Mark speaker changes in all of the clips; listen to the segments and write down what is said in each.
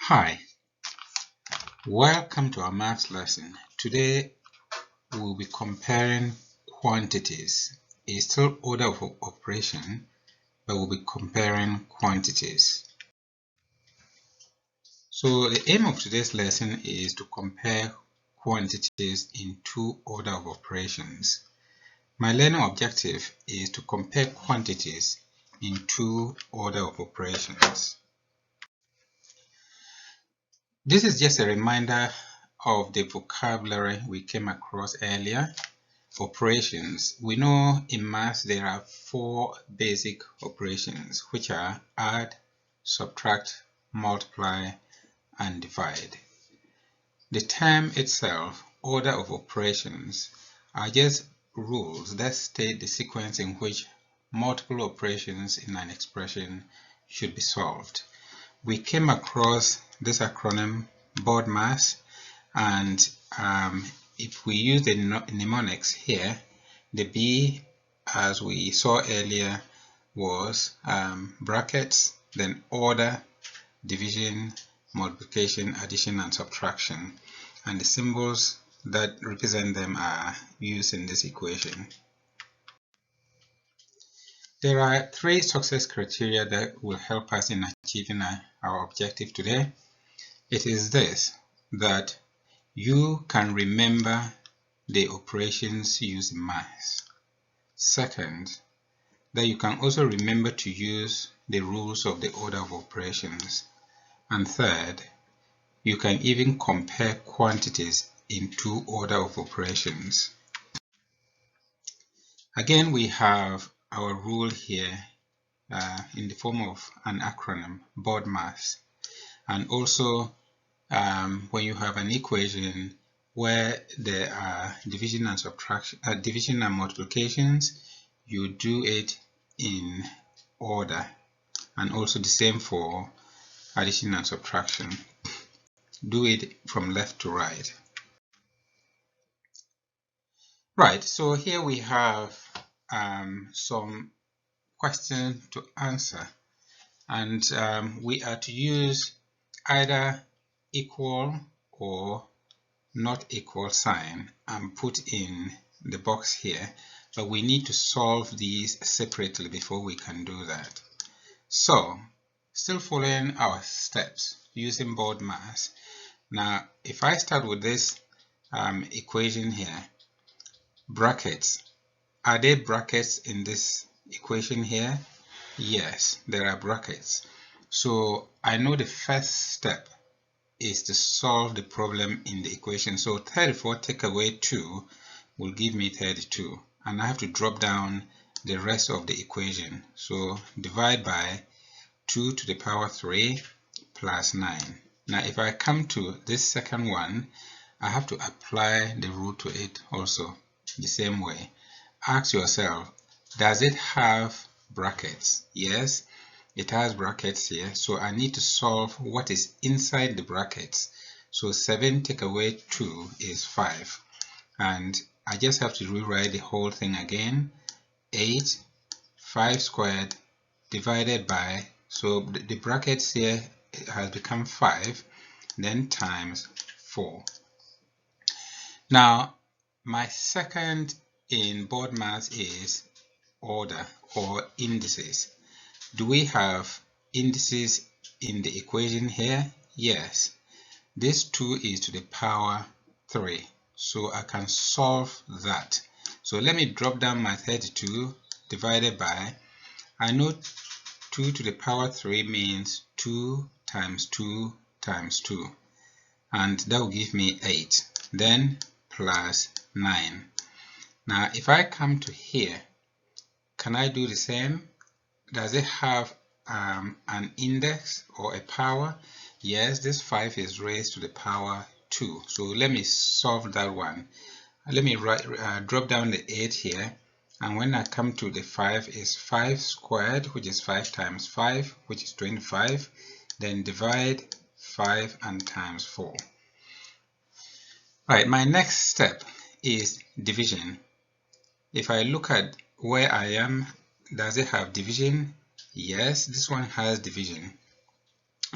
Speaker 1: Hi, welcome to our maths lesson. Today we'll be comparing quantities. It's still order of operation, but we'll be comparing quantities. So the aim of today's lesson is to compare quantities in two order of operations. My learning objective is to compare quantities in two order of operations. This is just a reminder of the vocabulary we came across earlier. Operations. We know in maths there are four basic operations, which are add, subtract, multiply, and divide. The term itself, order of operations, are just rules that state the sequence in which multiple operations in an expression should be solved. We came across this acronym BODMAS, and if we use the mnemonics here, the B, as we saw earlier, was brackets, then order, division, multiplication, addition, and subtraction, and the symbols that represent them are used in this equation. There are three success criteria that will help us in achieving our objective today. It is this, that you can remember the operations used in maths. Second, that you can also remember to use the rules of the order of operations. And third, you can even compare quantities in two order of operations. Again, we have our rule here in the form of an acronym, BODMAS. And also, when you have an equation where there are division and subtraction, division and multiplications, you do it in order, and also the same for addition and subtraction. Do it from left to right. Right, so here we have some questions to answer, and we are to use either equal or not equal sign and put in the box here, but we need to solve these separately before we can do that. So, still following our steps using BODMAS. Now, if I start with this equation here, brackets. Are there brackets in this equation here? Yes, there are brackets. So I know the first step is to solve the problem in the equation. So 34 take away 2 will give me 32. And I have to drop down the rest of the equation. So divide by 2 to the power 3 plus 9. Now if I come to this second one, I have to apply the rule to it also the same way. Ask yourself, does it have brackets? Yes, it has brackets here, so I need to solve what is inside the brackets. So 7 take away 2 is 5, and I just have to rewrite the whole thing again. 8, 5 squared divided by, so the brackets here has become 5, then times 4. Now my second in BODMAS is order or indices. Do we have indices in the equation here? Yes. This 2 is to the power 3, so I can solve that. So let me drop down my 32 divided by, I know 2 to the power 3 means 2 times 2 times 2, and that will give me 8, then plus 9. Now if I come to here, can I do the same? Does it have an index or a power? Yes, this 5 is raised to the power 2. So let me solve that one. Let me drop down the 8 here, and when I come to the 5 is 5 squared, which is 5 times 5, which is 25. Then divide 5 and times 4. Right, my next step is division. If I look at where I am, does it have division? Yes, this one has division.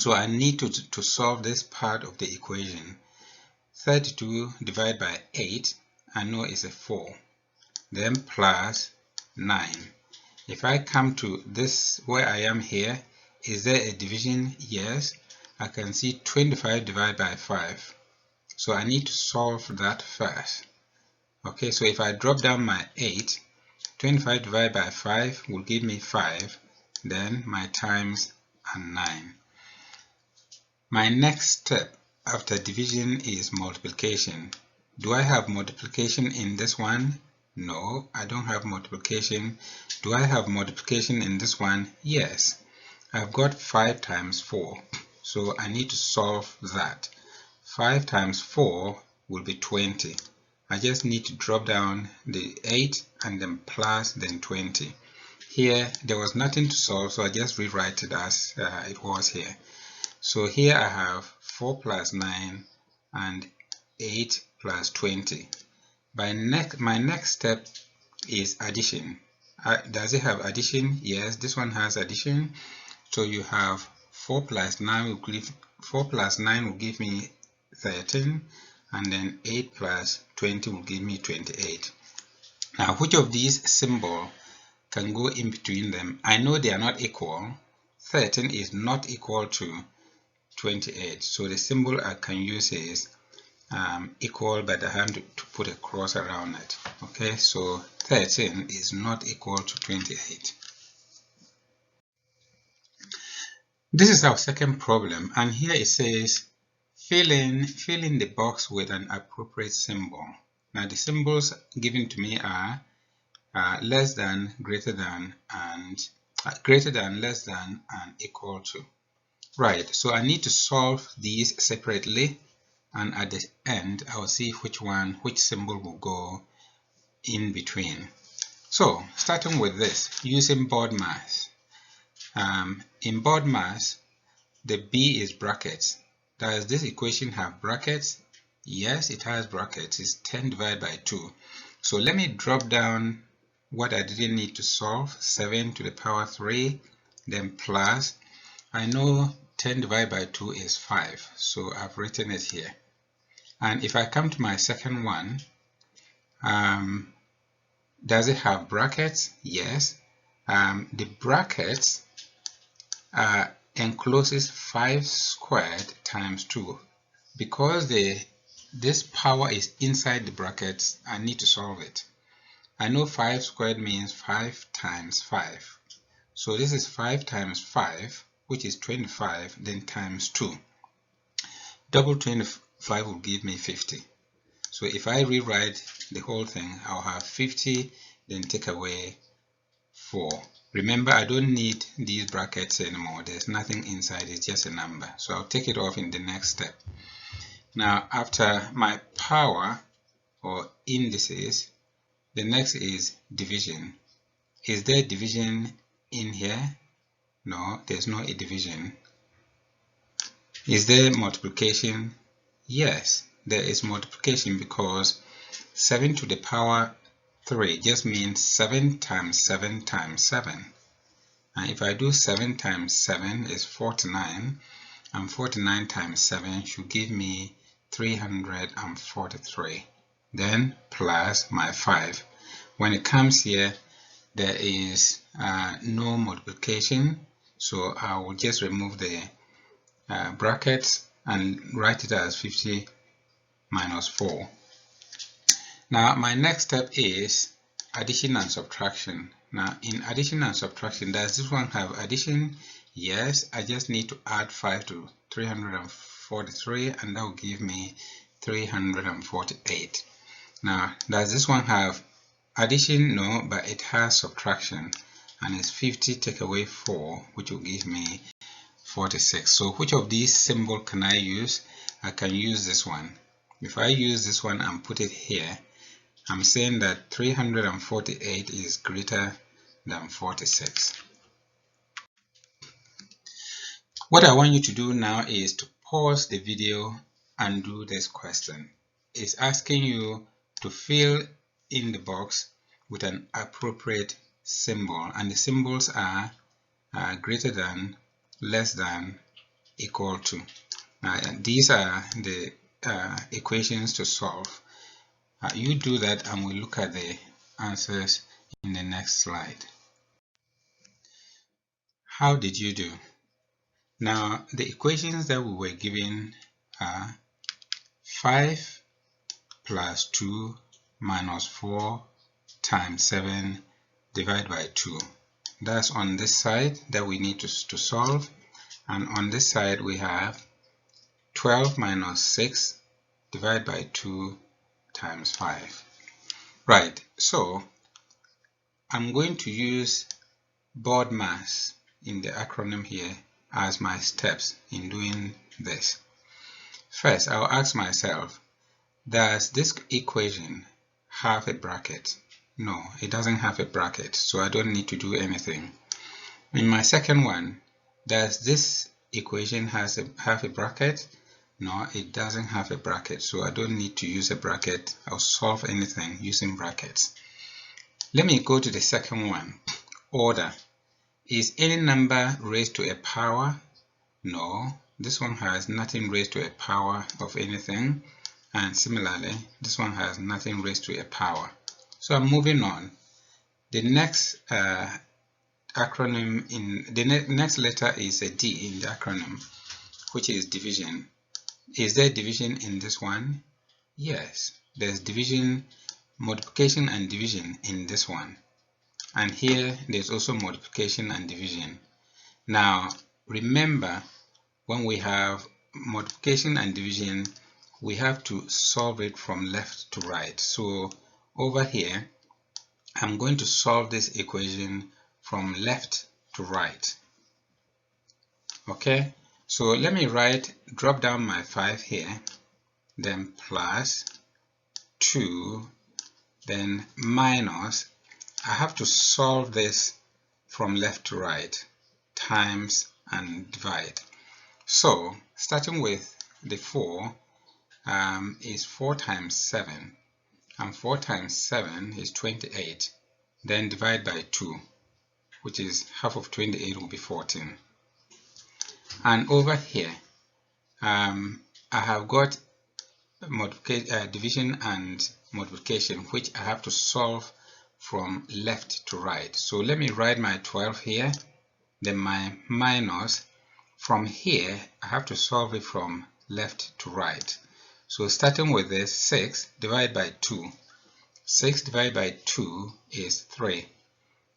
Speaker 1: So I need to solve this part of the equation. 32 divided by 8, I know is a 4, then plus 9. If I come to this where I am here, is there a division? Yes. I can see 25 divided by 5. So I need to solve that first. Okay, so if I drop down my 8, 25 divided by 5 will give me 5, then my times are 9. My next step after division is multiplication. Do I have multiplication in this one? No, I don't have multiplication. Do I have multiplication in this one? Yes. I've got 5 times 4, so I need to solve that. 5 times 4 will be 20. I just need to drop down the 8 and then plus then 20. Here there was nothing to solve, so I just rewrite it as it was here. So here I have 4 plus 9 and 8 plus 20. My next step is addition. Does it have addition? Yes, this one has addition. So you have 4 plus 9 will give me 13, and then 8 plus 20 will give me 28. Now, which of these symbols can go in between them? I know they are not equal. 13 is not equal to 28, so the symbol I can use is equal, but I have to put a cross around it. Okay, so 13 is not equal to 28. This is our second problem, and here it says fill in the box with an appropriate symbol. Now the symbols given to me are less than, greater than, and greater than, less than, and equal to. Right, so I need to solve these separately, and at the end I'll see which symbol will go in between. So starting with this, using board math. In board math, the B is brackets. Does this equation have brackets? Yes, it has brackets. It's 10 divided by 2. So let me drop down what I didn't need to solve, 7 to the power 3, then plus. I know 10 divided by 2 is 5, so I've written it here. And if I come to my second one, does it have brackets? Yes. The brackets encloses 5 squared times 2. Because this power is inside the brackets, I need to solve it. I know 5 squared means 5 times 5. So this is 5 times 5, which is 25, then times 2. Double 25 will give me 50. So if I rewrite the whole thing, I'll have 50, then take away 4. Remember, I don't need these brackets anymore. There's nothing inside, it's just a number. So I'll take it off in the next step. Now, after my power or indices, the next is division. Is there division in here? No, there's no division. Is there multiplication? Yes, there is multiplication, because 7 to the power 3 just means 7 times 7 times 7. And if I do 7 times 7 is 49, and 49 times 7 should give me 343. Then plus my 5. When it comes here, there is no multiplication, so I will just remove the brackets and write it as 50 minus 4. Now my next step is addition and subtraction. Now in addition and subtraction, does this one have addition? Yes, I just need to add 5 to 343, and that will give me 348. Now does this one have addition? No, but it has subtraction, and it's 50 take away 4, which will give me 46. So which of these symbols can I use? I can use this one. If I use this one and put it here, I'm saying that 348 is greater than 46. What I want you to do now is to pause the video and do this question. It's asking you to fill in the box with an appropriate symbol, and the symbols are greater than, less than, equal to. These are the equations to solve. You do that and we'll look at the answers in the next slide. How did you do? Now, the equations that we were given are 5 plus 2 minus 4 times 7 divided by 2. That's on this side that we need to solve. And on this side we have 12 minus 6 divided by 2 times 5. Right, so I'm going to use board mass in the acronym here as my steps in doing this. First, I'll ask myself, does this equation have a bracket? No, it doesn't have a bracket, so I don't need to do anything. In my second one, does this equation have a bracket? No, it doesn't have a bracket, so I don't need to use a bracket. I'll solve anything using brackets. Let me go to the second one. Order. Is any number raised to a power? No, this one has nothing raised to a power of anything. And similarly, this one has nothing raised to a power. So I'm moving on. The next acronym in the next letter is a D in the acronym, which is division. Is there division in this one? Yes, there's division, multiplication and division in this one. And here there's also multiplication and division. Now remember, when we have multiplication and division, we have to solve it from left to right. So over here, I'm going to solve this equation from left to right. Okay, so let me drop down my 5 here, then plus 2, then minus. I have to solve this from left to right, times and divide. So starting with the 4 is 4 times 7, and 4 times 7 is 28. Then divide by 2, which is half of 28 will be 14. And over here, I have got division and multiplication, which I have to solve from left to right. So let me write my 12 here, then my minus. From here, I have to solve it from left to right. So starting with this, 6 divided by 2. 6 divided by 2 is 3.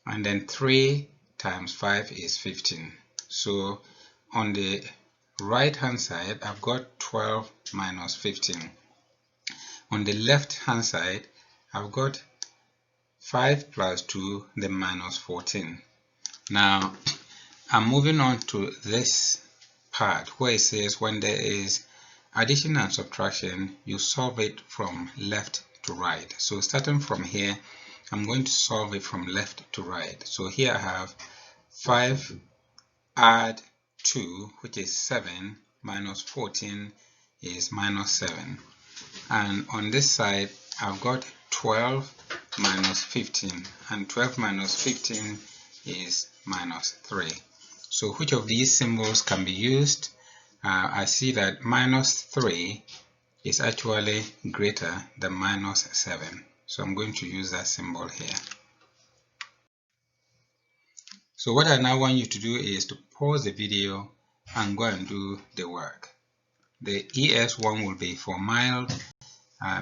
Speaker 1: And then 3 times 5 is 15. So on the right hand side, I've got 12 minus 15. On the left hand side, I've got 5 plus 2, then minus 14. Now, I'm moving on to this part where it says when there is addition and subtraction, you solve it from left to right. So starting from here, I'm going to solve it from left to right. So here I have 5 add 2, which is 7, minus 14 is minus 7. And on this side, I've got 12 minus 15, and 12 minus 15 is minus 3. So which of these symbols can be used? I see that minus 3 is actually greater than minus 7. So I'm going to use that symbol here. So what I now want you to do is to pause the video and go and do the work. The ES1 will be for mild,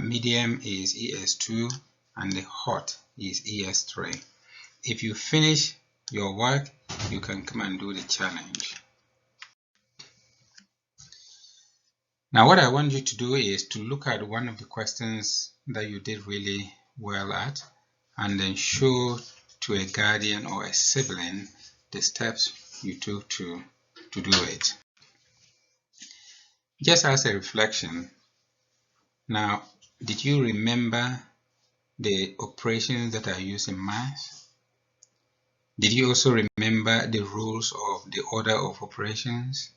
Speaker 1: medium is ES2, and the hot is ES3. If you finish your work, you can come and do the challenge. Now what I want you to do is to look at one of the questions that you did really well at, and then show to a guardian or a sibling the steps you took to do it. Just as a reflection, now did you remember the operations that are used in math? Did you also remember the rules of the order of operations?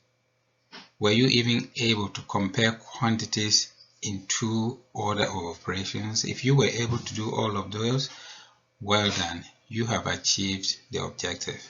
Speaker 1: Were you even able to compare quantities in 2 order of operations? If you were able to do all of those, well done, you have achieved the objective.